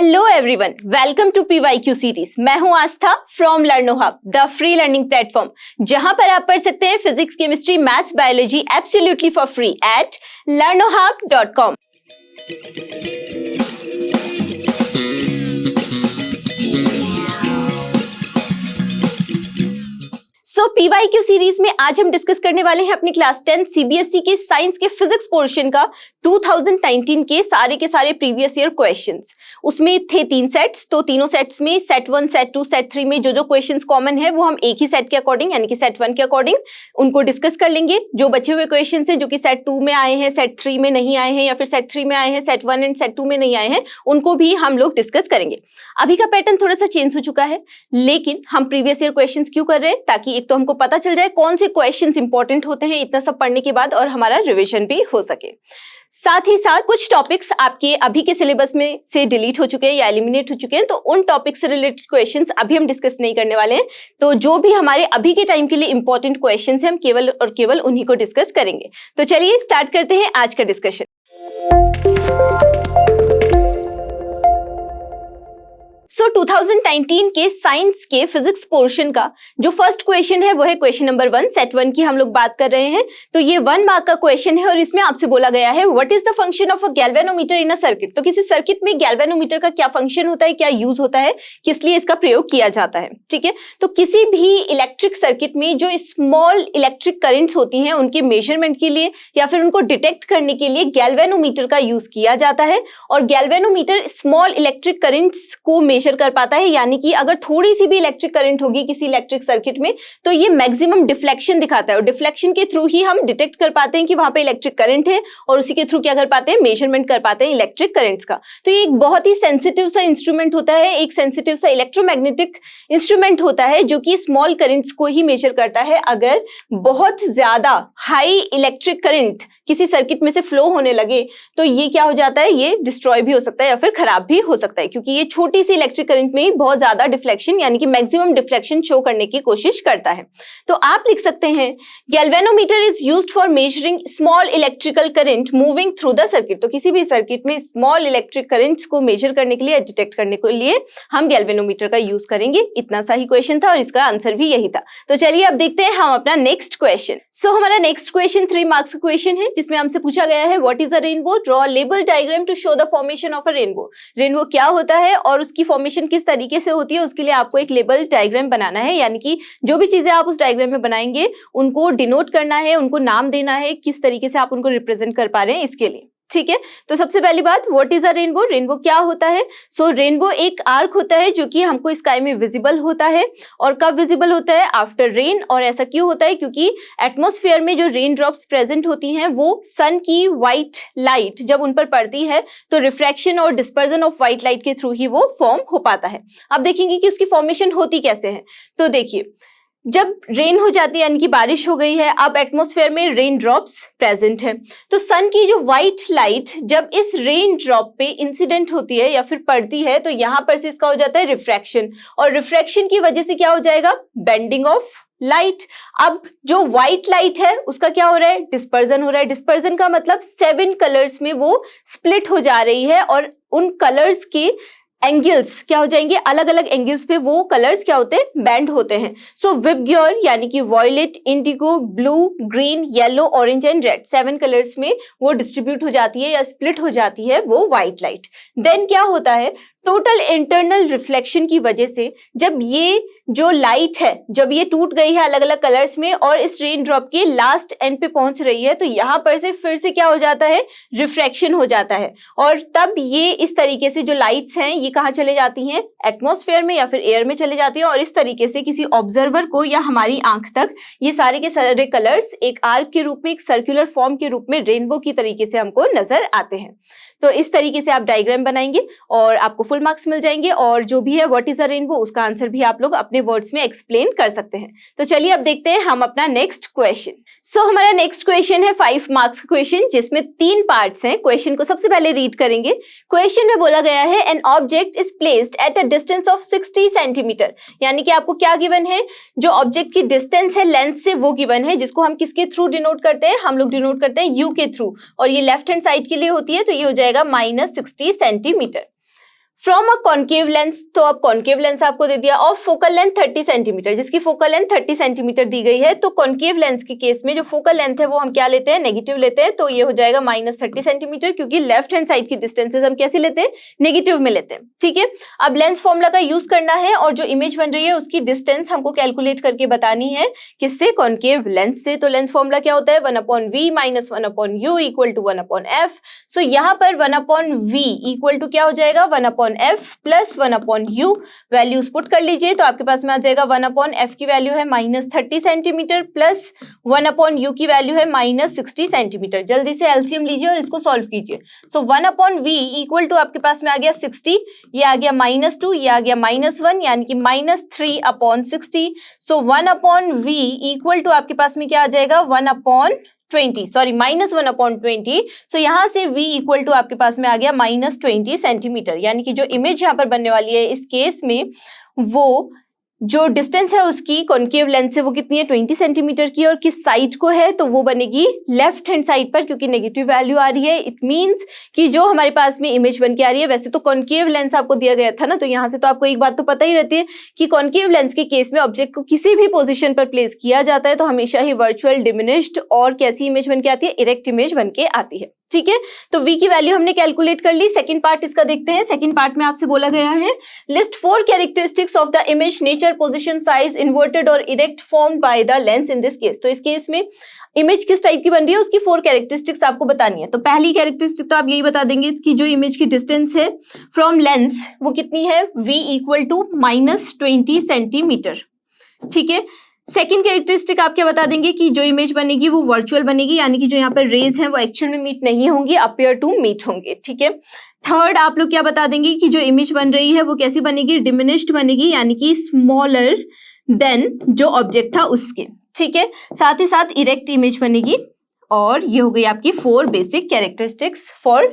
Hello everyone, welcome to PYQ series. मैं हूं Aastha from Learno Hub, the free learning platform, जहां पर आप पढ़ सकते हैं physics, chemistry, maths, biology absolutely for free at learnohub.com। सो PYQ सीरीज में आज हम डिस्कस करने वाले हैं अपनी क्लास 10 CBSE के साइंस के फिजिक्स पोर्शन का 2019 के सारे प्रीवियस ईयर क्वेश्चंस। उसमें थे 3 सेट्स, तो तीनों सेट्स में सेट 1, सेट 2, सेट 3 में जो क्वेश्चंस कॉमन है वो हम एक ही सेट के अकॉर्डिंग यानी कि सेट 1 के अकॉर्डिंग उनको डिस्कस कर लेंगे। जो बचे हुए क्वेश्चंस हैं जो कि सेट 2 में आए हैं, सेट 3 में नहीं आए हैं, या फिर सेट 3 में आए हैं, सेट 1 एंड सेट 2 में नहीं आए हैं, उनको भी हम लोग डिस्कस करेंगे। अभी का पैटर्न थोड़ा सा चेंज हो चुका है, लेकिन हम प्रीवियस ईयर क्वेश्चंस क्यों कर रहे हैं? ताकि एक तो हमको पता चल जाए कौन से क्वेश्चंस इंपॉर्टेंट होते हैं इतना सब पढ़ने के बाद, और हमारा रिवीजन भी हो सके। साथ ही साथ कुछ टॉपिक्स आपके अभी के सिलेबस में से डिलीट हो चुके हैं या एलिमिनेट हो चुके हैं, तो उन टॉपिक से रिलेटेड क्वेश्चंस अभी हम डिस्कस नहीं करने वाले हैं। तो जो भी हमारे अभी के टाइम के लिए इंपॉर्टेंट क्वेश्चंस हैं, हम केवल और केवल उन्हीं को डिस्कस करेंगे। तो चलिए स्टार्ट करते हैं आज का डिस्कशन। सो 2019 के साइंस के फिजिक्स पोर्शन का जो फर्स्ट क्वेश्चन है वो है क्वेश्चन नंबर 1। सेट 1 की हम लोग बात कर रहे हैं, तो ये 1 मार्क का क्वेश्चन है और इसमें आपसे बोला गया है what is the function of a galvanometer in a circuit. तो किसी सर्किट में गैल्वेनोमीटर का क्या फंक्शन होता है, क्या यूज होता है, किस लिए इसका प्रयोग किया जाता है। ठीक है, तो किसी भी इलेक्ट्रिक सर्किट में जो स्मॉल इलेक्ट्रिक करंट्स होती हैं उनके मेजरमेंट के लिए या फिर उनको डिटेक्ट करने के लिए गैल्वेनोमीटर का यूज किया जाता है। और गैल्वेनोमीटर स्मॉल इलेक्ट्रिक करंट्स को मेजर कर पाता है, यानी कि अगर थोड़ी सी भी इलेक्ट्रिक करंट होगी किसी इलेक्ट्रिक सर्किट में तो ये मैक्सिमम डिफ्लेक्शन दिखाता है, और डिफ्लेक्शन के थ्रू ही हम डिटेक्ट कर पाते हैं कि वहां पे इलेक्ट्रिक करंट है, और उसी के थ्रू क्या कर पाते हैं, मेजरमेंट कर पाते हैं इलेक्ट्रिक करंट्स का। तो ये एक बहुत ही सेंसिटिव सा इंस्ट्रूमेंट होता है, एक सेंसिटिव सा इलेक्ट्रोमैग्नेटिक इंस्ट्रूमेंट होता है जो कि स्मॉल करंट्स को ही मेजर करता है। अगर बहुत ज्यादा हाई इलेक्ट्रिक करंट किसी सर्किट में से फ्लो होने लगे तो ये क्या हो जाता है, ये डिस्ट्रॉय भी हो सकता है या फिर खराब भी हो सकता है, क्योंकि ये छोटी सी इलेक्ट्रिक करंट में ही बहुत ज्यादा डिफ्लेक्शन यानी कि मैक्सिमम डिफ्लेक्शन शो करने की कोशिश करता है। तो आप लिख सकते हैं galvanometer is used for measuring small electrical current moving through the circuit. तो किसी भी सर्किट में स्मॉल इलेक्ट्रिक करंट्स को मेजर करने के लिए, डिटेक्ट करने के लिए हम गैल्वेनोमीटर का यूज करेंगे। इतना सा ही क्वेश्चन था और इसका आंसर भी यही था। तो चलिए अब देखते हैं हम अपना नेक्स्ट क्वेश्चन। सो हमारा नेक्स्ट क्वेश्चन 3 मार्क्स का क्वेश्चन है, जिसमें हमसे पूछा गया है what is a rainbow, draw label diagram to show the formation of a rainbow. Rainbow क्या होता है और उसकी फॉर्मेशन किस तरीके से होती है, उसके लिए आपको एक लेबल डायग्राम बनाना है, यानी कि जो भी चीजें आप उस डायग्राम में बनाएंगे उनको डिनोट करना है, उनको नाम देना है, किस तरीके से आप उनको रिप्रेजेंट कर पा रहे हैं इसके लिए। ठीक है, तो सबसे पहली बात what is a rainbow, rainbow क्या होता है। सो रेनबो एक आर्क होता है जो कि हमको स्काई में विजिबल होता है, और कब विजिबल होता है, आफ्टर रेन। और ऐसा क्यों होता है, क्योंकि एटमॉस्फेयर में जो रेन ड्रॉप्स प्रेजेंट होती हैं वो सन की व्हाइट लाइट जब उन पर पड़ती है तो रिफ्रैक्शन और डिस्पर्जन ऑफ व्हाइट लाइट के थ्रू ही वो फॉर्म हो पाता है। अब देखेंगे कि उसकी फॉर्मेशन होती कैसे है। तो देखिए, जब रेन हो जाती है यानी कि बारिश हो गई है, अब एटमॉस्फेयर में रेन ड्रॉप्स प्रेजेंट है, तो सन की जो व्हाइट लाइट जब इस रेन ड्रॉप पे इंसिडेंट होती है या फिर पड़ती है तो यहां पर से इसका हो जाता है रिफ्रैक्शन, और रिफ्रैक्शन की वजह से क्या हो जाएगा, बेंडिंग ऑफ लाइट। अब जो व्हाइट लाइट है उसका क्या हो रहा है, डिस्पर्जन हो रहा है। डिस्पर्जन का मतलब 7 कलर्स में वो स्प्लिट हो जा रही है, और उन कलर्स के एंगल्स क्या हो जाएंगे, अलग अलग एंगल्स पे वो कलर्स क्या होते हैं, बैंड होते हैं। सो विबग्योर यानी कि violet, indigo, blue, green, yellow, orange and red, 7 colours में वो डिस्ट्रीब्यूट हो जाती है या स्प्लिट हो जाती है वो व्हाइट लाइट। देन क्या होता है, टोटल इंटरनल रिफ्लेक्शन की वजह से जब ये जो लाइट है जब ये टूट गई है अलग अलग कलर्स में और इस रेन ड्रॉप के लास्ट एंड पे पहुंच रही है, तो यहां पर से फिर से क्या हो जाता है, रिफ्रैक्शन हो जाता है, और तब ये इस तरीके से जो लाइट्स हैं ये कहां चले जाती हैं, एटमॉस्फेयर में या फिर एयर में चले जाती हैं, और इस तरीके से किसी ऑब्जर्वर को या हमारी आंख तक ये सारे के सारे कलर्स एक आर्क के रूप में, एक सर्कुलर फॉर्म के रूप में रेनबो की तरीके से हमको नजर आते हैं। तो इस तरीके से आप डायग्राम बनाएंगे और आपको फुल मार्क्स मिल जाएंगे, और जो भी है व्हाट इज अ रेनबो उसका आंसर भी आप लोग अपने वर्ड्स में एक्सप्लेन कर सकते हैं। तो चलिए अब देखते हैं हम अपना नेक्स्ट क्वेश्चन। सो हमारा नेक्स्ट क्वेश्चन है 5 मार्क्स क्वेश्चन, जिसमें 3 पार्ट्स हैं। क्वेश्चन को सबसे पहले रीड करेंगे। क्वेश्चन में बोला गया है an object is placed at a distance of 60 centimetre, यानी कि आपको क्या गिवन है, जो ऑब्जेक्ट की डिस्टेंस है लेंथ से वो गिवन है, जिसको हम किसके थ्रू डिनोट करते हैं, हम लोग डिनोट करते हैं यू के थ्रू, और ये लेफ्ट हैंड साइड के लिए होती है तो ये हो जाएगा -60 centimetre. From a concave lens, तो अब कॉन्केव लेंस आपको दे दिया, और फोकल लेंथ 30 सेंटीमीटर, जिसकी फोकल लेंथ 30 सेंटीमीटर दी गई है। तो कॉन्केव लेंस के केस में जो फोकल लेंथ है वो हम क्या लेते हैं, नेगेटिव लेते हैं, तो ये हो जाएगा -30 सेंटीमीटर, क्योंकि लेफ्ट हैंड साइड की डिस्टेंसेज हम कैसे लेते हैं, नेगेटिव में लेते हैं। ठीक है, अब लेंस फॉर्मूला का यूज करना है और जो इमेज बन रही है उसकी डिस्टेंस हमको कैलकुलेट करके बतानी है, किससे, कॉन्केव लेंस से। तो लेंस फॉर्मूला क्या होता है, 1/v - 1/u = 1/f। सो यहाँ पर 1/v इक्वल टू क्या हो जाएगा, 1/f plus 1/u, values put कर लीजिए तो आपके पास में आ जाएगा 1/f की वैल्यू है -30 सेंटीमीटर प्लस 1/u की वैल्यू है -60 सेंटीमीटर। जल्दी से एलसीएम लीजिए और इसको सॉल्व कीजिए। सो 1/v इक्वल टू आपके पास में आ गया 60, ये आ गया -2, ये आ गया -1, यानी कि -3/60। सो 1/v इक्वल टू आपके पास में क्या आ जाएगा, -1/20। सो यहां से v इक्वल टू आपके पास में आ गया -20 सेंटीमीटर, यानी कि जो इमेज यहां पर बनने वाली है इस केस में, वो जो डिस्टेंस है उसकी कॉन्केव लेंथ से वो कितनी है, 20 सेंटीमीटर की, और किस साइड को है, तो वो बनेगी लेफ्ट हैंड साइड पर, क्योंकि नेगेटिव वैल्यू आ रही है। इट मींस कि जो हमारे पास में इमेज बन के आ रही है, वैसे तो कॉन्केव लेंस आपको दिया गया था ना, तो यहाँ से तो आपको एक बात तो पता ही रहती है कि कॉन्केव लेंस के केस में ऑब्जेक्ट को किसी भी पोजिशन पर प्लेस किया जाता है तो हमेशा ही वर्चुअल, डिमिनिश्ड और कैसी इमेज बन के आती है, इरेक्ट इमेज बन के आती है। ठीक है, तो v की वैल्यू हमने कैलकुलेट कर ली। सेकंड पार्ट इसका देखते हैं। सेकंड पार्ट में आपसे बोला गया है, list 4 characteristics of the image, nature, position, size, inverted और erect formed by the lens in this case. तो इस केस में इमेज किस टाइप की बन रही है उसकी 4 कैरेक्टरिस्टिक्स आपको बतानी है। तो पहली कैरेक्टरिस्टिक तो आप यही बता देंगे कि जो इमेज की डिस्टेंस है फ्रॉम लेंस वो कितनी है, v इक्वल टू -20 सेंटीमीटर। ठीक है, सेकेंड कैरेक्टरिस्टिक आप क्या बता देंगे कि जो इमेज बनेगी वो वर्चुअल बनेगी, यानी कि जो यहाँ पर रेज हैं वो एक्चुअल में मीट नहीं होंगी, अपियर टू मीट होंगे। ठीक है, थर्ड आप लोग क्या बता देंगे कि जो इमेज बन रही है वो कैसी बनेगी, डिमिनिश्ड बनेगी, यानी कि स्मॉलर देन जो ऑब्जेक्ट था उसके। ठीक है, साथ ही साथ इरेक्ट इमेज बनेगी, और ये हो गई आपकी 4 basic characteristics for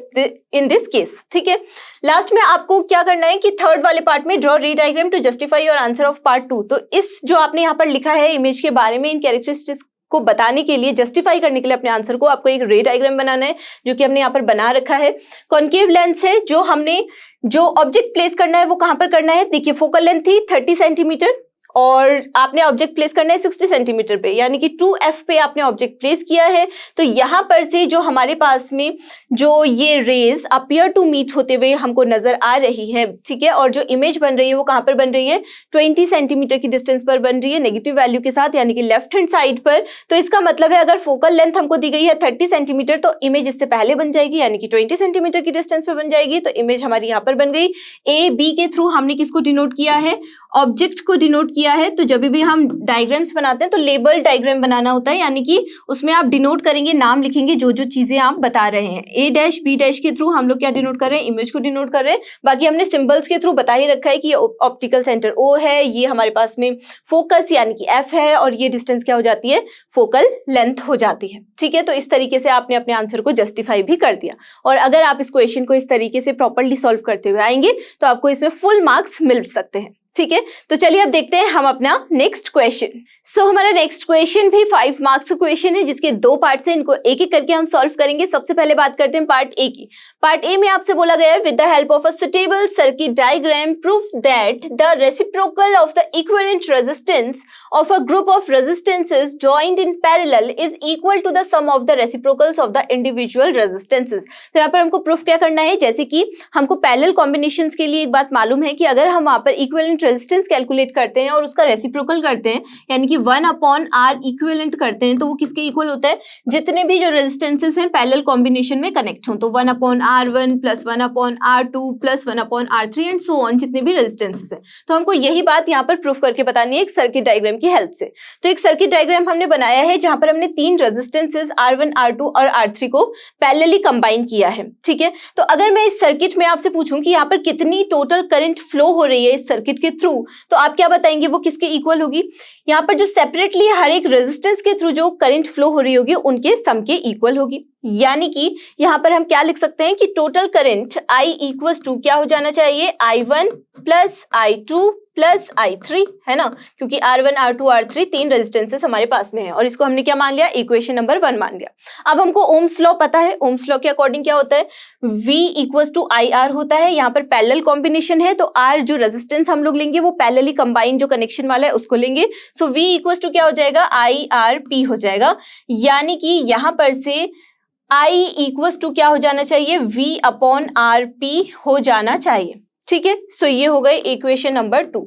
in this case. ठीक है, लास्ट में आपको क्या करना है कि थर्ड वाले पार्ट में draw ray diagram to justify your answer of part 2। तो इस जो आपने यहाँ पर लिखा है इमेज के बारे में, इन कैरेक्टरिस्टिक्स को बताने के लिए, जस्टिफाई करने के लिए अपने आंसर को, आपको एक रे डायग्राम बनाना है, जो कि हमने यहाँ पर बना रखा है। कॉन्केव लेंस है, जो हमने जो ऑब्जेक्ट प्लेस करना है वो कहाँ पर करना है, देखिए फोकल लेंथ थी 30 सेंटीमीटर और आपने ऑब्जेक्ट प्लेस करना है 60 सेंटीमीटर पे, यानी कि 2f पे आपने ऑब्जेक्ट प्लेस किया है। तो यहाँ पर से जो हमारे पास में जो ये रेज अपियर टू मीट होते हुए हमको नजर आ रही है, ठीक है, और जो इमेज बन रही है वो कहाँ पर बन रही है, 20 सेंटीमीटर की डिस्टेंस पर बन रही है, नेगेटिव वैल्यू के साथ, यानी कि लेफ्ट हैंड साइड पर। तो इसका मतलब है अगर फोकल लेंथ हमको दी गई है 30 सेंटीमीटर तो इमेज इससे पहले बन जाएगी, यानी कि 20 सेंटीमीटर की डिस्टेंस पर बन जाएगी। तो इमेज हमारी यहाँ पर बन गई। ए बी के थ्रू हमने किसको डिनोट किया है, ऑब्जेक्ट को डिनोट किया है। तो जब भी हम डायग्राम्स बनाते हैं तो लेबल डायग्राम बनाना होता है, यानी कि उसमें आप डिनोट करेंगे, नाम लिखेंगे जो जो चीजें आप बता रहे हैं। ए डैश बी डैश के थ्रू हम लोग क्या डिनोट कर रहे हैं, इमेज को डिनोट कर रहे हैं। बाकी हमने सिंबल्स के थ्रू बता ही रखा है कि ऑप्टिकल सेंटर ओ है, ये हमारे पास में फोकस यानी कि एफ है, और ये डिस्टेंस क्या हो जाती है, फोकल लेंथ हो जाती है। ठीक है, तो इस तरीके से आपने अपने आंसर को जस्टिफाई भी कर दिया। और अगर आप इस क्वेश्चन को इस तरीके से प्रॉपर्ली सॉल्व करते हुए आएंगे तो आपको इसमें फुल मार्क्स मिल सकते हैं। ठीक है, तो चलिए अब देखते हैं हम अपना नेक्स्ट क्वेश्चन। सो हमारा नेक्स्ट क्वेश्चन भी 5 मार्क्स का क्वेश्चन है, जिसके 2 पार्ट्स हैं, इनको एक एक करके हम सॉल्व करेंगे। सबसे पहले बात करते हैं पार्ट ए की। पार्ट ए में आपसे बोला गया है, with the help of a suitable circuit diagram proof that the reciprocal of the equivalent resistance of a group of resistances joined in parallel is equal to the sum of the reciprocals of the individual resistances. तो यहाँ पर हमको proof क्या करना है, जैसे कि हमको पैरेलल कॉम्बिनेशंस के लिए एक बात मालूम है कि अगर हम वहां पर इक्विवेलेंट रेजिस्टेंस कैलकुलेट करते हैं और उसका रेसिप्रोकल करते हैं, यानी कि 1/r इक्विवेलेंट करते हैं, तो वो किसके इक्वल होता है, जितने भी जो रेजिस्टेंसेस हैं पैरेलल कॉम्बिनेशन में कनेक्ट हों। तो 1/r1 plus 1/r2 plus 1/r3 and so on, जितने भी रेजिस्टेंसेस हैं। तो हमको यही बात यहाँ पर प्रूफ करके बतानी है एक सर्किट डायग्राम की हेल्प से। तो एक सर्किट डायग्राम हमने बनाया है जहां पर हमने 3 रेजिस्टेंसेस R1, R2 और R3 को पैरेलली कंबाइन किया है। ठीक है, तो अगर मैं इस सर्किट में आपसे पूछूं कि यहाँ पर कितनी टोटल करंट फ्लो हो रही है इस सर्किट के थ्रू, तो आप क्या बताएंगे वो किसके इक्वल होगी, यहाँ पर जो सेपरेटली हर एक रेजिस्टेंस के थ्रू जो करंट फ्लो हो रही होगी उनके सम के इक्वल होगी। यानी कि यहाँ पर हम क्या लिख सकते हैं कि total current I equals to क्या हो जाना चाहिए, I1 plus I2 plus I3 है ना, क्योंकि R1 R2 R3 तीन रेजिस्टेंसेस हमारे पास में है और इसको हमने क्या मान लिया, इक्वेशन नंबर 1 मान लिया। अब हमको ओम्स लॉ पता है, ओम्स लॉ के अकॉर्डिंग क्या होता है, V इक्वल्स टू IR होता है। यहाँ पर पैरेलल कॉम्बिनेशन है तो R जो रेजिस्टेंस हम लोग लेंगे वो पैरेलली कंबाइन जो कनेक्शन वाला है उसको लेंगे। सो V इक्वल्स टू क्या हो जाएगा, IRP हो जाएगा, यानी कि यहाँ पर से I इक्वल्स टू क्या हो जाना चाहिए, V अपॉन RP हो जाना चाहिए। ठीक है, सो ये हो गए इक्वेशन नंबर 2।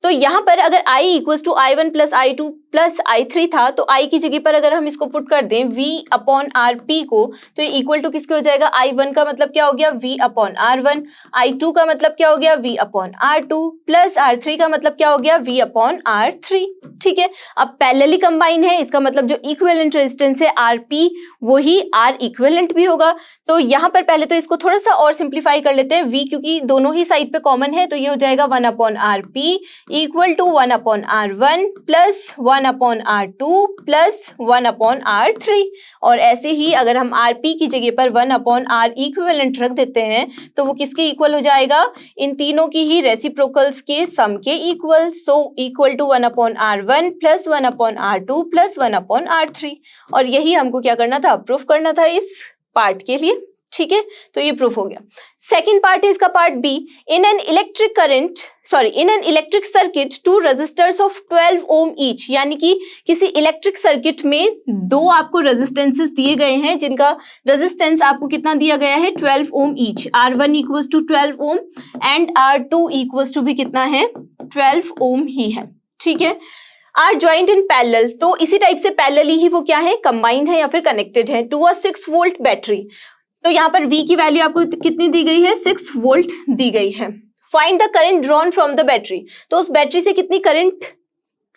तो यहाँ पर अगर I equals to I1 plus I2 plus I3 था तो I की जगह पर अगर हम इसको पुट कर दें V अपॉन RP को, तो ये इक्वल टू किसके हो जाएगा, I1 का मतलब क्या हो गया, V अपॉन R1, I2 का मतलब क्या हो गया, V upon R2 plus R3 का मतलब क्या हो गया, V अपॉन R3। ठीक है, अब पैरेलली कंबाइन है, इसका मतलब जो इक्विवेलेंट रेजिस्टेंस है RP वही R इक्विवेलेंट भी होगा। तो यहाँ पर पहले तो इसको थोड़ा सा और सिंप्लीफाई कर लेते हैं, V क्योंकि दोनों ही साइड पे कॉमन है तो ये हो जाएगा 1 upon RP equal to 1 upon R1 plus 1 upon R2 plus 1 upon R3। और ऐसे ही अगर हम RP की जगह पर 1 अपॉन R इक्विवेलेंट रख देते हैं तो वो किसके इक्वल हो जाएगा, इन तीनों की ही रेसिप्रोकल्स के सम के equal. So equal to 1 upon R1 plus 1 upon R2 plus 1 upon R3। और यही हमको क्या करना था, प्रूफ करना था इस पार्ट के लिए। ठीक है, तो ये प्रूफ हो गया। सेकंड पार्ट है इसका part b, in an electric circuit two resistors of 12 ohm each, यानी कि किसी इलेक्ट्रिक सर्किट में दो आपको रेजिस्टेंसेस दिए गए हैं जिनका रेजिस्टेंस आपको कितना दिया गया है, 12 ohm each. R1 equals to 12 ohm and R2 equals to भी कितना है, 12 ओम ही है। ठीक है, आर ज्वाइंट इन पैरेलल, तो इसी टाइप से पैरेलली ही वो क्या है, कंबाइंड है या फिर कनेक्टेड है टू अ 6 वोल्ट बैटरी। तो यहाँ पर V की वैल्यू आपको कितनी दी गई है, 6 वोल्ट दी गई है। Find the current drawn from the battery, तो उस बैटरी से कितनी करंट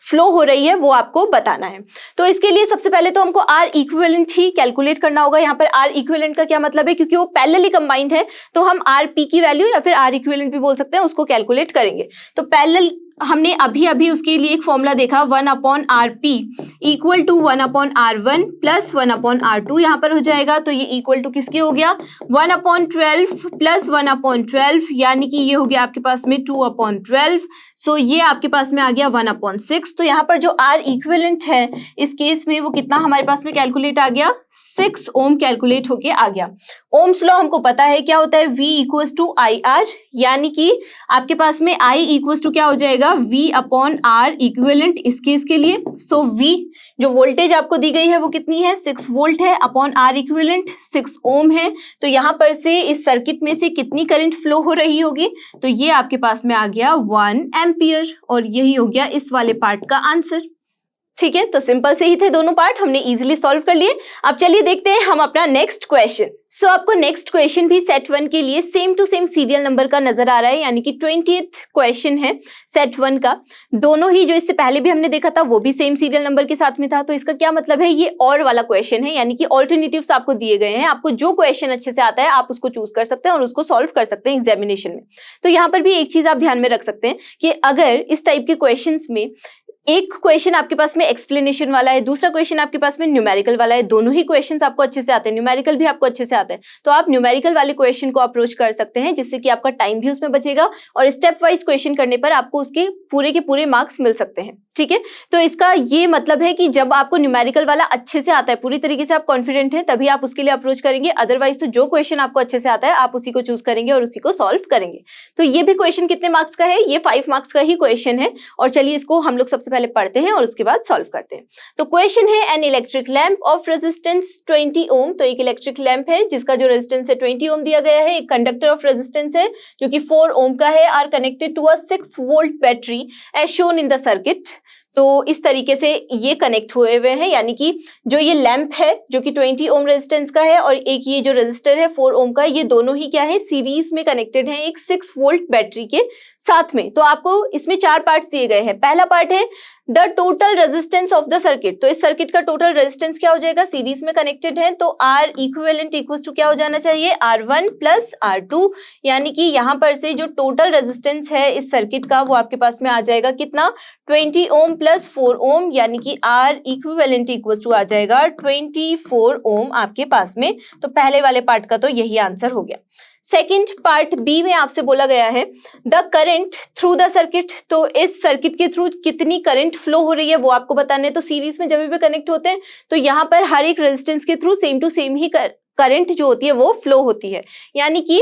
फ्लो हो रही है वो आपको बताना है। तो इसके लिए सबसे पहले तो हमको R इक्विवेलेंट ही कैलकुलेट करना होगा। यहाँ पर R इक्विवेलेंट का क्या मतलब है, क्योंकि वो पैरेलली कंबाइंड है तो हम RP की वैल्यू या फिर R इक्विवेलेंट भी बोल सकते हैं उसको कैलकुलेट करेंगे। तो पैरेलल हमने अभी उसके लिए एक फॉर्मूला देखा, 1 upon RP equal to 1 upon R1 plus 1 upon R2 यहाँ पर हो जाएगा। तो ये इक्वल टू किसके हो गया, 1 अपॉन 12 प्लस 1 अपॉन 12, यानी कि ये हो गया आपके पास में 2 अपॉन 12। सो ये आपके पास में आ गया 1 अपॉन 6। तो यहाँ पर जो R इक्विवेलेंट है इस केस में वो कितना हमारे पास में कैलकुलेट आ गया, 6 ओम कैलकुलेट होके आ गया। ओम्स लॉ हमको पता है क्या होता है, V इक्वल्स टू IR, यानी कि आपके पास में I इक्वल्स टू क्या हो जाएगा, V अपॉन R इक्विवेलेंट इस केस के लिए। सो V जो वोल्टेज आपको दी गई है वो कितनी है, 6 वोल्ट है, अपॉन R इक्विवेलेंट 6 ओम है। तो यहाँ पर से इस सर्किट में से कितनी करंट फ्लो हो रही होगी, तो ये आपके पास में आ गया 1 एम्पियर, और यही हो गया इस वाले पार्ट का आंसर। ठीक है, तो सिंपल से ही थे दोनों पार्ट, हमने इजीली सॉल्व कर लिए। अब चलिए देखते हैं हम अपना नेक्स्ट क्वेश्चन। सो आपको नेक्स्ट क्वेश्चन भी सेट 1 के लिए same to same serial number का नजर आ रहा है, यानी कि 20th क्वेश्चन है सेट 1 का। दोनों ही जो इससे पहले भी हमने देखा था वो भी सेम सीरियल नंबर के साथ में था। तो इसका क्या मतलब है, ये और वाला क्वेश्चन है, यानी कि ऑल्टरनेटिव्स आपको दिए गए हैं। आपको जो क्वेश्चन अच्छे से आता है आप उसको चूज कर सकते हैं और उसको सॉल्व कर सकते हैं एग्जामिनेशन में। तो यहाँ पर भी एक चीज आप ध्यान में रख सकते हैं कि अगर इस टाइप के क्वेश्चन में एक क्वेश्चन आपके पास में एक्सप्लेनेशन वाला है, दूसरा क्वेश्चन आपके पास में न्यूमेरिकल वाला है, दोनों ही क्वेश्चंस आपको अच्छे से आते हैं, न्यूमेरिकल भी आपको अच्छे से आता है, तो आप न्यूमेरिकल वाले क्वेश्चन को अप्रोच कर सकते हैं, जिससे कि आपका टाइम भी उसमें बचेगा और स्टेप वाइज क्वेश्चन करने पर आपको उसके पूरे के पूरे मार्क्स मिल सकते हैं। ठीक है, तो इसका ये मतलब है कि जब आपको न्यूमेरिकल वाला अच्छे से आता है, पूरी तरीके से आप कॉन्फिडेंट हैं, तभी आप उसके लिए अप्रोच करेंगे। अदरवाइज तो जो क्वेश्चन आपको अच्छे से आता है आप उसी को चूज करेंगे और उसी को सॉल्व करेंगे। तो ये भी क्वेश्चन कितने मार्क्स का है, ये 5 मार्क्स का ही क्वेश्चन है। और चलिए इसको हम लोग सबसे पहले पढ़ते हैं और उसके बाद सॉल्व करते हैं। तो क्वेश्चन है, an electric lamp of resistance 20 ओम, तो एक इलेक्ट्रिक लैंप है जिसका जो रेजिस्टेंस है 20 ओम दिया गया है। एक कंडक्टर ऑफ रेजिस्टेंस है जो कि 4 ओम का है, are connected to a 6 volt battery as shown in the circuit. तो इस तरीके से ये कनेक्ट हुए हुए हैं, यानी कि जो ये लैंप है जो कि 20 ओम रेजिस्टेंस का है और एक ये जो रेजिस्टर है 4 ओम का, ये दोनों ही क्या है, सीरीज में कनेक्टेड है एक 6 वोल्ट बैटरी के साथ में। तो आपको इसमें 4 पार्ट्स दिए गए हैं। पहला पार्ट है the total resistance of the circuit, तो इस सर्किट का टोटल रेजिस्टेंस क्या हो जाएगा, सीरीज में कनेक्टेड है, तो आर इक्विवेलेंट इक्वल्स टू क्या हो जाना चाहिए, R1 प्लस R2, यानी कि यहाँ पर से जो टोटल रेजिस्टेंस है इस सर्किट का वो आपके पास में आ जाएगा कितना, 20 ओम प्लस 4 ओम, यानी कि आर इक्विवेलेंट इक्वल्स टू आ जाएगा 24 ओम आपके पास में। तो पहले वाले पार्ट का तो यही आंसर हो गया। सेकंड पार्ट बी में आपसे बोला गया है the current through the circuit, तो इस सर्किट के थ्रू कितनी करंट फ्लो हो रही है वो आपको बताना है। तो सीरीज में जब भी कनेक्ट होते हैं तो यहाँ पर हर एक रेजिस्टेंस के थ्रू सेम टू सेम ही करंट जो होती है वो फ्लो होती है, यानी कि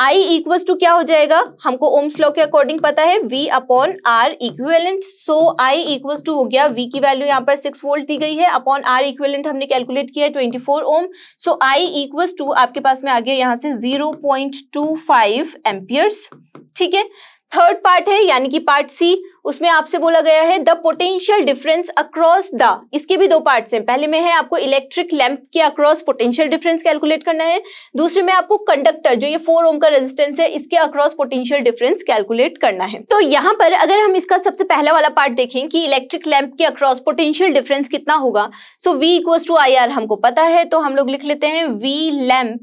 I इक्वल्स टू क्या हो जाएगा, हमको ओम्स लॉ के अकॉर्डिंग पता है V upon R equivalent. So I equals to हो गया, V की वैल्यू यहाँ पर 6 वोल्ट दी गई है, अपॉन R इक्विवेलेंट हमने कैलकुलेट किया है 24 ओम। सो I इक्वल्स टू आपके पास में आ गया यहाँ से 0.25 एम्पियर्स। ठीक है, थर्ड पार्ट है यानी कि पार्ट सी, उसमें आपसे बोला गया है the potential difference across the, इसके भी दो पार्ट्स हैं। पहले में है आपको इलेक्ट्रिक लैंप के अक्रॉस पोटेंशियल डिफरेंस कैलकुलेट करना है, दूसरे में आपको कंडक्टर जो ये 4 ओम का रेजिस्टेंस है इसके अक्रॉस पोटेंशियल डिफरेंस कैलकुलेट करना है। तो यहाँ पर अगर हम इसका सबसे पहला वाला पार्ट देखें कि इलेक्ट्रिक लैंप के अक्रॉस पोटेंशियल डिफरेंस कितना होगा, सो V इक्वल्स टू IR हमको पता है, तो हम लोग लिख लेते हैं V लैंप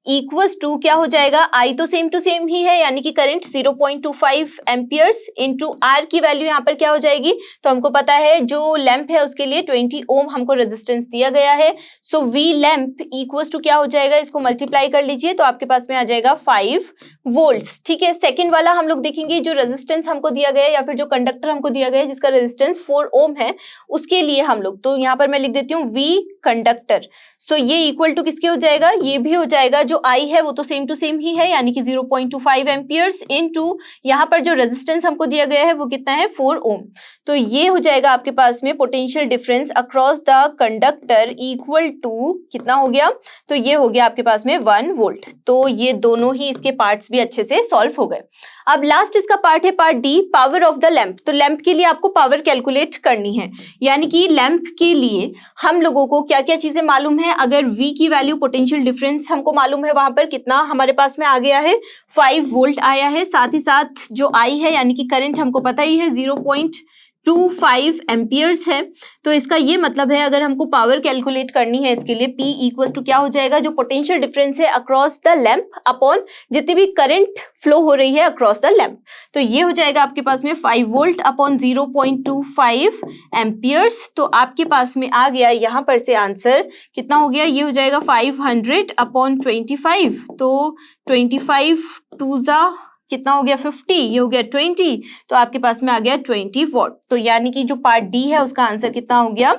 इक्वल्स टू क्या हो जाएगा, I तो सेम टू सेम ही है यानी कि करंट 0.25 एम्पियर्स इंटू R की वैल्यू यहाँ पर क्या हो जाएगी, तो हमको पता है जो लैंप है उसके लिए 20 ओम हमको रेजिस्टेंस दिया गया है। सो V लैंप इक्वल्स टू क्या हो जाएगा, इसको मल्टीप्लाई कर लीजिए तो आपके पास में आ जाएगा 5 वोल्ट्स। ठीक है, सेकंड वाला हम लोग देखेंगे जो रेजिस्टेंस हमको दिया गया है या फिर जो कंडक्टर हमको दिया गया है जिसका रेजिस्टेंस 4 ओम है, उसके लिए हम लोग, तो यहाँ पर मैं लिख देती हूँ V कंडक्टर। सो ये इक्वल टू किसके हो जाएगा, ये भी हो जाएगा जो I है वो तो सेम टू सेम ही है यानी कि 0.25 एम्पियर्स इनटू यहाँ पर जो रेजिस्टेंस हमको दिया गया है वो कितना है 4 ओम। तो ये हो जाएगा आपके पास में potential difference across the conductor equal to कितना हो गया, तो ये हो गया आपके पास में 1 वोल्ट। तो ये दोनों ही इसके पार्ट्स भी अच्छे से सॉल्व हो गए। अब लास्ट इसका पार्ट है part D, power of the lamp. तो लैंप के लिए आपको पावर कैलकुलेट करनी है, यानी कि लैंप के लिए हम लोगों को क्या क्या चीजें मालूम है, अगर V की वैल्यू पोटेंशियल डिफरेंस हमको मालूम है वहां पर कितना हमारे पास में आ गया है 5 वोल्ट आया है, साथ ही साथ जो I है यानी कि करंट हमको पता ही है 0.25 एम्पियर्स है। तो इसका ये मतलब है अगर हमको पावर कैलकुलेट करनी है इसके लिए P इक्वल्स टू क्या हो जाएगा, जो पोटेंशियल डिफरेंस है अक्रॉस द लैंप अपॉन जितनी भी करंट फ्लो हो रही है अक्रॉस द लैंप। तो ये हो जाएगा आपके पास में 5 वोल्ट अपॉन 0.25 एम्पियर्स। तो आपके पास में आ गया यहाँ पर से आंसर कितना हो गया, ये हो जाएगा 500 अपॉन 25, तो 25 टू ज़ा कितना हो गया 50, ये हो गया 20, तो आपके पास में आ गया 20 वॉट। तो यानी कि जो पार्ट डी है उसका आंसर कितना हो गया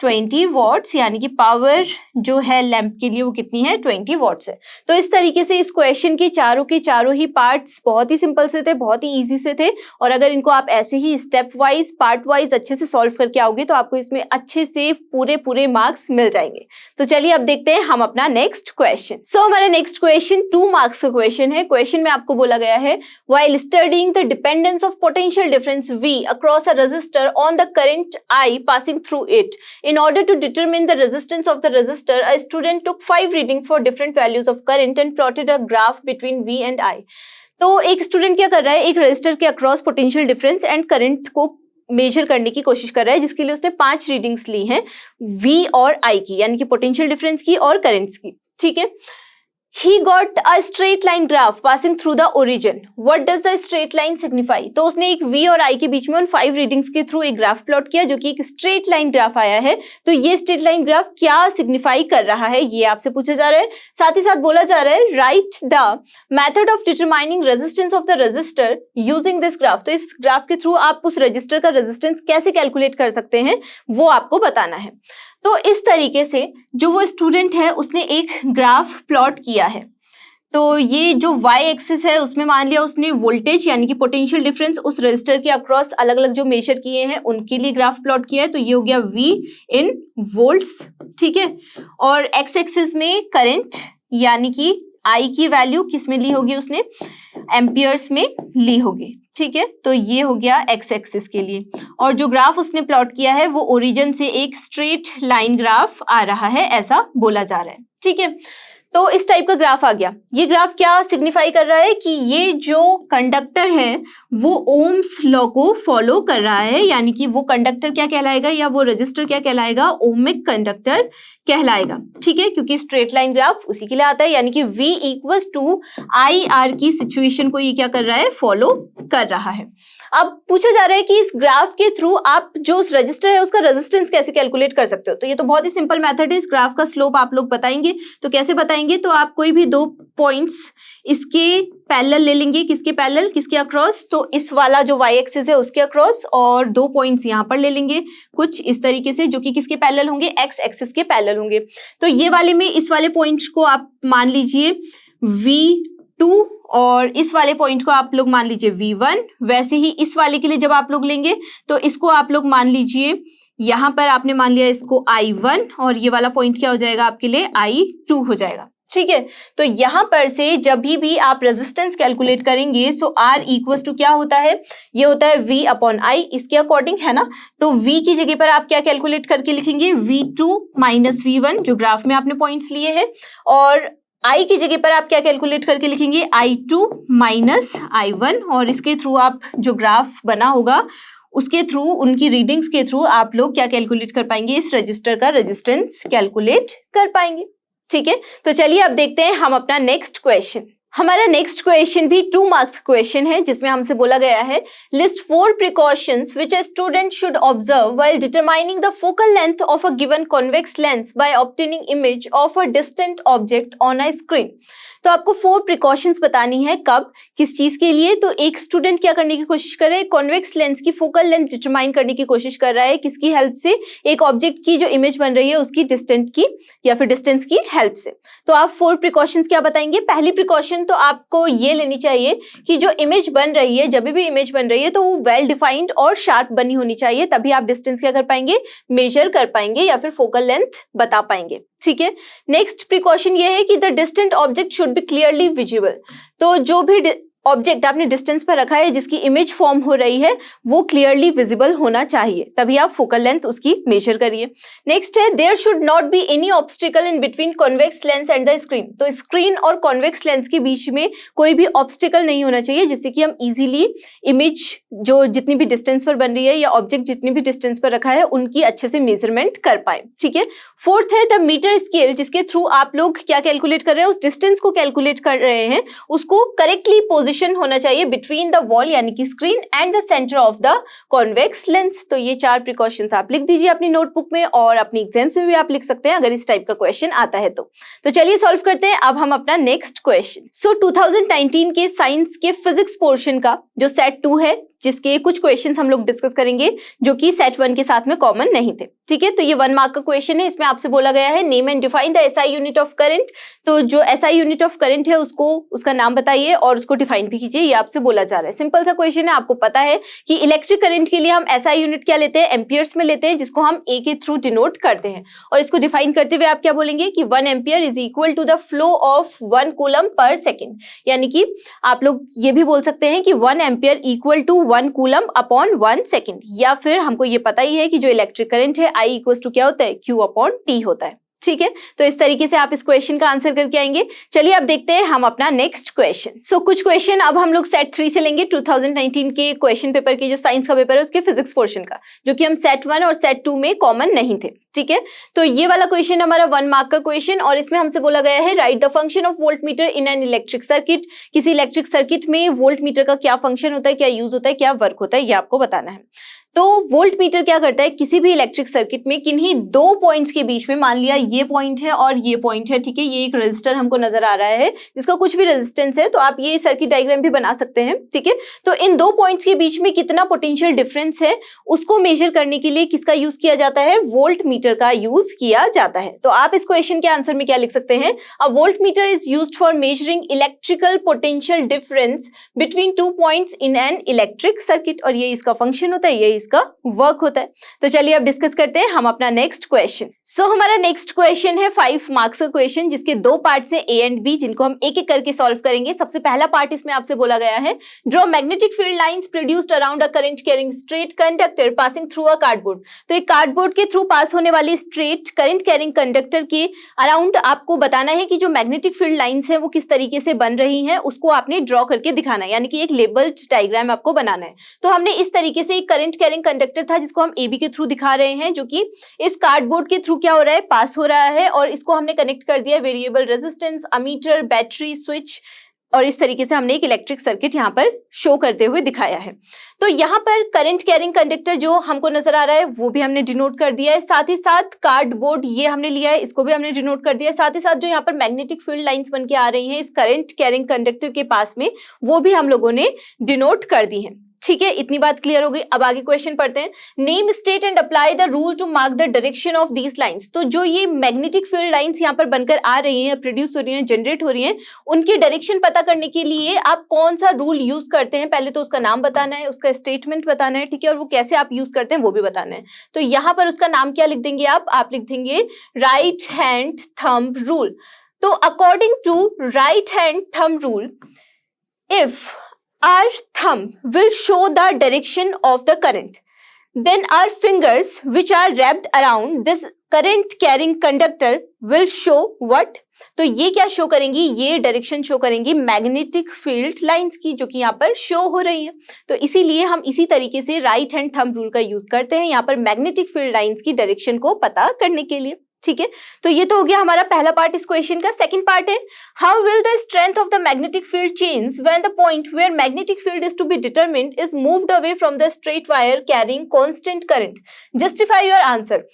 20 वॉट्स, यानी कि पावर जो है लैंप के लिए वो कितनी है 20 वॉट्स है। तो इस तरीके से इस क्वेश्चन के चारों ही पार्ट्स बहुत ही सिंपल से थे, बहुत ही इजी से थे, और अगर इनको आप ऐसे ही स्टेप वाइज पार्ट वाइज अच्छे से सॉल्व करके आओगे तो आपको इसमें अच्छे से पूरे मार्क्स मिल जाएंगे। तो चलिए अब देखते हैं हम अपना नेक्स्ट क्वेश्चन। सो हमारा नेक्स्ट क्वेश्चन 2 मार्क्स का क्वेश्चन है। क्वेश्चन में आपको बोला गया है while studying the dependence of potential difference V across a resistor on the current I passing through it, in order to determine the resistance of the resistor, a student took 5 readings for different values of current and plotted a graph between V and I. तो एक student क्या कर रहा है, एक resistor के across potential difference and current को major करने की कोशिश कर रहा है, जिसके लिए उसने 5 रीडिंग्स ली हैं V और I की, यानी कि पोटेंशियल डिफरेंस की और करंट्स की। ठीक है, He got a straight line graph passing through the origin. What does the straight line signify? तो उसने एक V और I के बीच में उन 5 रीडिंग्स के थ्रू एक ग्राफ प्लॉट किया जो कि एक स्ट्रेट लाइन ग्राफ आया है। तो ये स्ट्रेट लाइन ग्राफ क्या सिग्निफाई कर रहा है ये आपसे पूछा जा रहा है। साथ ही साथ बोला जा रहा है write the method of determining resistance of the resistor using this graph. तो इस ग्राफ के थ्रू आप उस रेजिस्टर का रेजिस्टेंस कैसे कैलकुलेट कर सकते हैं वो आपको बताना है। तो इस तरीके से जो वो स्टूडेंट है उसने एक ग्राफ प्लॉट किया है। तो ये जो y एक्सिस है उसमें मान लिया उसने वोल्टेज यानी कि पोटेंशियल डिफरेंस उस रेजिस्टर के अक्रॉस अलग अलग जो मेजर किए हैं उनके लिए ग्राफ प्लॉट किया है। तो ये हो गया V इन वोल्ट्स, ठीक है। और x एक्सिस में करंट यानी कि I की वैल्यू किस में ली होगी, उसने एम्पियर्स में ली होगी, ठीक है। तो ये हो गया x एक्सिस के लिए। और जो ग्राफ उसने प्लॉट किया है वो ओरिजिन से एक स्ट्रेट लाइन ग्राफ आ रहा है, ऐसा बोला जा रहा है, ठीक है। तो इस टाइप का ग्राफ आ गया। ये ग्राफ क्या सिग्निफाई कर रहा है कि ये जो कंडक्टर है वो ओम्स लॉ को फॉलो कर रहा है, यानी कि वो कंडक्टर क्या कहलाएगा या वो रजिस्टर क्या कहलाएगा, ओमिक कंडक्टर कहलाएगा, ठीक है। क्योंकि स्ट्रेट लाइन ग्राफ उसी के लिए आता है, यानी कि V equals to I R की सिचुएशन को ये क्या कर रहा है, फॉलो कर रहा है। अब पूछा जा रहा है कि इस ग्राफ के थ्रू आप जो उस रजिस्टर है उसका रेजिस्टेंस कैसे कैलकुलेट कर सकते हो। तो ये तो बहुत ही सिंपल मेथड है। इस ग्राफ का स्लोप आप लोग बताएंगे, तो कैसे बताएंगे, तो आप कोई भी दो पॉइंट्स इसके पैरेलल ले लेंगे। किसके पैरेलल, किसके अक्रॉस, तो इस वाला जो y एक्सिस है उसके अक्रॉस, और दो पॉइंट्स यहाँ पर ले लेंगे कुछ इस तरीके से, जो कि किसके पैरेलल होंगे, x एक्सिस के पैरेलल होंगे। तो ये वाले में इस वाले पॉइंट्स को आप मान लीजिए v2 और इस वाले पॉइंट को आप लोग मान लीजिए v1। वैसे ही इस वाले के लिए जब आप लोग लेंगे तो इसको आप लोग मान लीजिए, यहाँ पर आपने मान लिया इसको i1 और ये वाला पॉइंट क्या हो जाएगा आपके लिए i2 हो जाएगा। ठीक है, तो यहां पर से जब भी आप रेजिस्टेंस कैलकुलेट करेंगे सो R इक्वल्स टू क्या होता है, ये होता है V अपॉन I, इसके अकॉर्डिंग है ना। तो V की जगह पर आप क्या कैलकुलेट करके लिखेंगे, V2 माइनस V1 जो ग्राफ में आपने पॉइंट्स लिए हैं, और I की जगह पर आप क्या कैलकुलेट करके लिखेंगे, I2 माइनस I1, और इसके थ्रू आप जो ग्राफ बना होगा उसके थ्रू, उनकी रीडिंग्स के थ्रू आप लोग क्या कैलकुलेट कर पाएंगे, इस रजिस्टर का रेजिस्टेंस कैलकुलेट कर पाएंगे। ठीक है, तो चलिए अब देखते हैं हम अपना नेक्स्ट क्वेश्चन। हमारा नेक्स्ट क्वेश्चन भी 2 मार्क्स क्वेश्चन है, जिसमें हमसे बोला गया है list 4 precautions which a student should observe while determining the focal length of a given convex lens by obtaining image of a distant object on a screen. तो आपको 4 precautions बतानी है, कब, किस चीज के लिए। तो एक स्टूडेंट क्या करने की कोशिश कर रहा है, कॉन्वेक्स लेंस की फोकल लेंथ डिटरमाइन करने की कोशिश कर रहा है, किसकी हेल्प से, एक ऑब्जेक्ट की जो इमेज बन रही है उसकी डिस्टेंट की या फिर डिस्टेंस की हेल्प से। तो आप 4 प्रिकॉशंस क्या बताएंगे। पहली प्रिकॉशन तो आपको ये लेनी चाहिए कि जो इमेज बन रही है, जब भी इमेज बन रही है तो वो वेल डिफाइंड और शार्प बनी होनी चाहिए, तभी आप डिस्टेंस क्या कर पाएंगे, मेजर कर पाएंगे या फिर फोकल लेंथ बता पाएंगे। ठीक है, नेक्स्ट प्रिकॉशन ये है कि the distant object should be clearly visible. तो जो भी ऑब्जेक्ट आपने डिस्टेंस पर रखा है जिसकी इमेज फॉर्म हो रही है वो क्लियरली विजिबल होना चाहिए, तभी आप फोकल लेंथ उसकी मेजर करिए। नेक्स्ट है there should not be any obstacle in between convex lens and the screen. तो स्क्रीन और कॉन्वेक्स लेंस के बीच में कोई भी ऑब्स्टिकल नहीं होना चाहिए, जिससे कि हम इजीली इमेज जो जितनी भी डिस्टेंस पर बन रही है या ऑब्जेक्ट जितनी भी डिस्टेंस पर रखा है उनकी अच्छे से मेजरमेंट कर पाए। ठीक है, फोर्थ है द मीटर स्केल, जिसके थ्रू आप लोग क्या कैलकुलेट कर रहे हैं, उस डिस्टेंस को कैलकुलेट कर रहे हैं, उसको करेक्टली पोजिशन होना चाहिए बिटवीन द वॉल यानी कि screen and the centre of the convex lens. तो ये 4 प्रिकॉशंस आप लिख दीजिए अपनी नोटबुक में, और अपनी एग्जाम्स में भी आप लिख सकते हैं अगर इस टाइप का क्वेश्चन आता है तो चलिए सॉल्व करते हैं अब हम अपना नेक्स्ट क्वेश्चन। सो 2019 के साइंस के फिजिक्स पोर्शन का जो सेट 2 है, जिसके कुछ क्वेश्चंस हम लोग डिस्कस करेंगे जो कि सेट 1 के साथ में कॉमन नहीं थे। ठीक है, तो ये 1 मार्क का क्वेश्चन है। इसमें आपसे बोला गया है name and define the SI unit of current. तो जो एसआई यूनिट ऑफ करंट है उसको, उसका नाम बताइए और उसको डिफाइन भी कीजिए, ये आपसे बोला जा रहा है। सिंपल सा क्वेश्चन है, आपको पता है कि इलेक्ट्रिक करंट के लिए हम एसआई यूनिट क्या लेते हैं, एम्पियर्स में लेते हैं, जिसको हम ए के थ्रू डिनोट करते हैं। और इसको डिफाइन करते हुए आप क्या बोलेंगे कि 1 ampere is equal to the flow of 1 coulomb per second. यानी कि आप लोग ये भी बोल सकते हैं कि 1 ampere equal to 1 coulomb upon 1 second, या फिर हमको ये पता ही है कि जो इलेक्ट्रिक करंट है I इक्वल टू क्या होता है, Q अपॉन T होता है। ठीक है, तो इस तरीके से आप इस क्वेश्चन का आंसर करके आएंगे। चलिए अब देखते हैं हम अपना नेक्स्ट क्वेश्चन। सो कुछ क्वेश्चन अब हम लोग सेट 3 से लेंगे, 2019 के क्वेश्चन पेपर के जो साइंस का पेपर है उसके फिजिक्स पोर्शन का, जो कि हम सेट 1 और सेट 2 में कॉमन नहीं थे। ठीक है, तो ये वाला क्वेश्चन हमारा 1 मार्क का क्वेश्चन, और इसमें हमसे बोला गया है write the function of volt meter in an electric circuit. किसी इलेक्ट्रिक सर्किट में वोल्ट मीटर का क्या फंक्शन होता है, क्या यूज होता है, क्या वर्क होता है, ये आपको बताना है। तो वोल्ट मीटर क्या करता है, किसी भी इलेक्ट्रिक सर्किट में किन्हीं 2 पॉइंट्स के बीच में, मान लिया ये पॉइंट है और ये पॉइंट है, ठीक है, ये एक रेजिस्टर हमको नजर आ रहा है जिसका कुछ भी रेजिस्टेंस है, तो आप ये सर्किट डायग्राम भी बना सकते हैं। ठीक है, तो इन 2 पॉइंट्स के बीच में कितना पोटेंशियल डिफरेंस है उसको मेजर करने के लिए किसका यूज किया जाता है, वोल्ट मीटर का यूज किया जाता है। तो आप इस क्वेश्चन के आंसर में क्या लिख सकते हैं, a volt meter is used for measuring electrical potential difference between 2 points in an electric circuit, और ये इसका फंक्शन होता है, ये इसका वर्क होता है। तो चलिए अब डिस्कस करते हैं हम अपना नेक्स्ट क्वेश्चन। सो हमारा नेक्स्ट क्वेश्चन है 5 मार्क्स का क्वेश्चन, जिसके 2 पार्ट्स हैं ए एंड बी, जिनको हम एक एक करके सॉल्व करेंगे। सबसे पहला पार्ट इसमें आपसे बोला गया है draw magnetic field lines produced around a current carrying straight conductor passing through a cardboard. तो एक कार्डबोर्ड के थ्रू पास होने वाली स्ट्रेट करंट कैरिंग कंडक्टर के अराउंड आपको बताना है कि जो मैग्नेटिक फील्ड लाइंस है वो किस तरीके से बन रही है, उसको आपने ड्रॉ करके दिखाना है, यानी कि एक लेबल्ड डायग्राम आपको बनाना है। तो हमने इस तरीके से एक करंट कैरिंग कंडक्टर था जिसको हम AB के थ्रू दिखा रहे हैं, जो कि इस कार्डबोर्ड के थ्रू क्या हो रहा है, पास हो रहा है, और इसको हमने कनेक्ट कर दिया variable resistance, ammeter, battery, switch, और इस तरीके से हमने एक इलेक्ट्रिक सर्किट यहाँ पर शो करते हुए दिखाया है। तो यहाँ पर करंट कैरिंग कंडक्टर जो हमको नजर आ रहा है वो भी हमने डिनोट कर दिया है, साथ ही साथ कार्डबोर्ड ये हमने लिया है, इसको भी हमने डिनोट कर दिया है, साथ ही साथ जो यहाँ पर मैग्नेटिक फील्ड लाइंस बन के आ रही हैं इस करंट कैरिंग कंडक्टर के पास में, वो भी हम लोगों ने डिनोट कर दी है। ठीक है, इतनी बात क्लियर हो गई। अब आगे क्वेश्चन पढ़ते हैं। Name, state and apply the rule to mark the direction of these lines. तो जो ये मैग्नेटिक फील्ड लाइंस यहाँ पर बनकर आ रही हैं, प्रोड्यूस हो रही हैं, जनरेट हो रही हैं, उनकी डायरेक्शन पता करने के लिए आप कौन सा रूल यूज करते हैं, पहले तो उसका नाम बताना है, उसका स्टेटमेंट बताना है, ठीक है, और वो कैसे आप यूज करते हैं वो भी बताना है। तो यहाँ पर उसका नाम क्या लिख देंगे आप लिख देंगे राइट हैंड थंब रूल। तो according to right hand thumb rule, if our thumb will show the direction of the current, then our fingers which are wrapped around this current carrying conductor will show what? तो ये क्या show करेंगी? ये direction show करेंगी magnetic field lines की, जो कि यहाँ पर शो हो रही है। तो इसीलिए हम इसी तरीके से राइट हैंड थंब रूल का यूज करते हैं यहाँ पर मैग्नेटिक फील्ड लाइंस की डायरेक्शन को पता करने के लिए। ठीक है, तो ये तो हो गया हमारा पहला पार्ट इस क्वेश्चन का। सेकंड पार्ट है, how will the strength of the magnetic field change when the point where magnetic field is to be determined is moved away from the straight wire carrying constant current, justify your answer.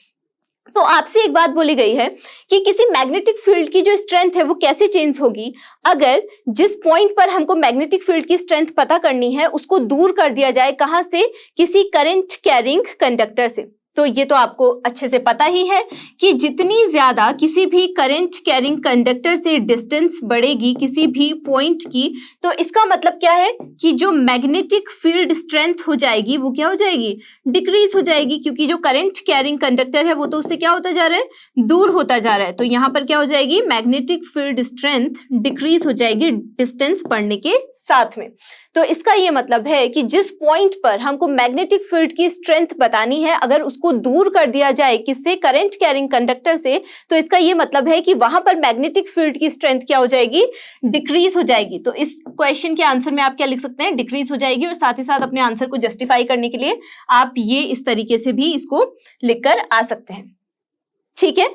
तो आपसे एक बात बोली गई है कि किसी magnetic field की जो स्ट्रेंथ है वो कैसे चेंज होगी अगर जिस पॉइंट पर हमको मैग्नेटिक फील्ड की स्ट्रेंथ पता करनी है उसको दूर कर दिया जाए, कहां से? किसी करंट कैरिंग कंडक्टर से। तो ये तो आपको अच्छे से पता ही है कि जितनी ज्यादा किसी भी करंट कैरिंग कंडक्टर से डिस्टेंस बढ़ेगी किसी भी पॉइंट की, तो इसका मतलब क्या है कि जो मैग्नेटिक फील्ड स्ट्रेंथ हो जाएगी वो क्या हो जाएगी? डिक्रीज हो जाएगी, क्योंकि जो करंट कैरिंग कंडक्टर है वो तो उससे क्या होता जा रहा है? दूर होता जा रहा है। तो यहाँ पर क्या हो जाएगी? मैग्नेटिक फील्ड स्ट्रेंथ डिक्रीज हो जाएगी डिस्टेंस बढ़ने के साथ में। तो इसका ये मतलब है कि जिस पॉइंट पर हमको मैग्नेटिक फील्ड की स्ट्रेंथ बतानी है, अगर उसको दूर कर दिया जाए किससे? करंट कैरिंग कंडक्टर से, तो इसका ये मतलब है कि वहां पर मैग्नेटिक फील्ड की स्ट्रेंथ क्या हो जाएगी? डिक्रीज हो जाएगी। तो इस क्वेश्चन के आंसर में आप क्या लिख सकते हैं? डिक्रीज हो जाएगी। और साथ ही साथ अपने आंसर को जस्टिफाई करने के लिए आप ये इस तरीके से भी इसको लिखकर आ सकते हैं। ठीक है,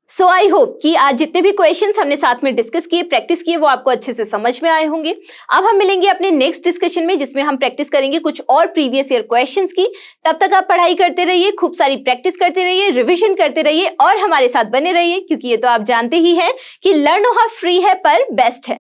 सो आई होप कि आज जितने भी क्वेश्चंस हमने साथ में डिस्कस किए, प्रैक्टिस किए, वो आपको अच्छे से समझ में आए होंगे। अब हम मिलेंगे अपने नेक्स्ट डिस्कशन में, जिसमें हम प्रैक्टिस करेंगे कुछ और प्रीवियस ईयर क्वेश्चंस की। तब तक आप पढ़ाई करते रहिए, खूब सारी प्रैक्टिस करते रहिए, रिविजन करते रहिए और हमारे साथ बने रहिए, क्योंकि ये तो आप जानते ही हैं कि लर्न हाउ फ्री है पर बेस्ट है।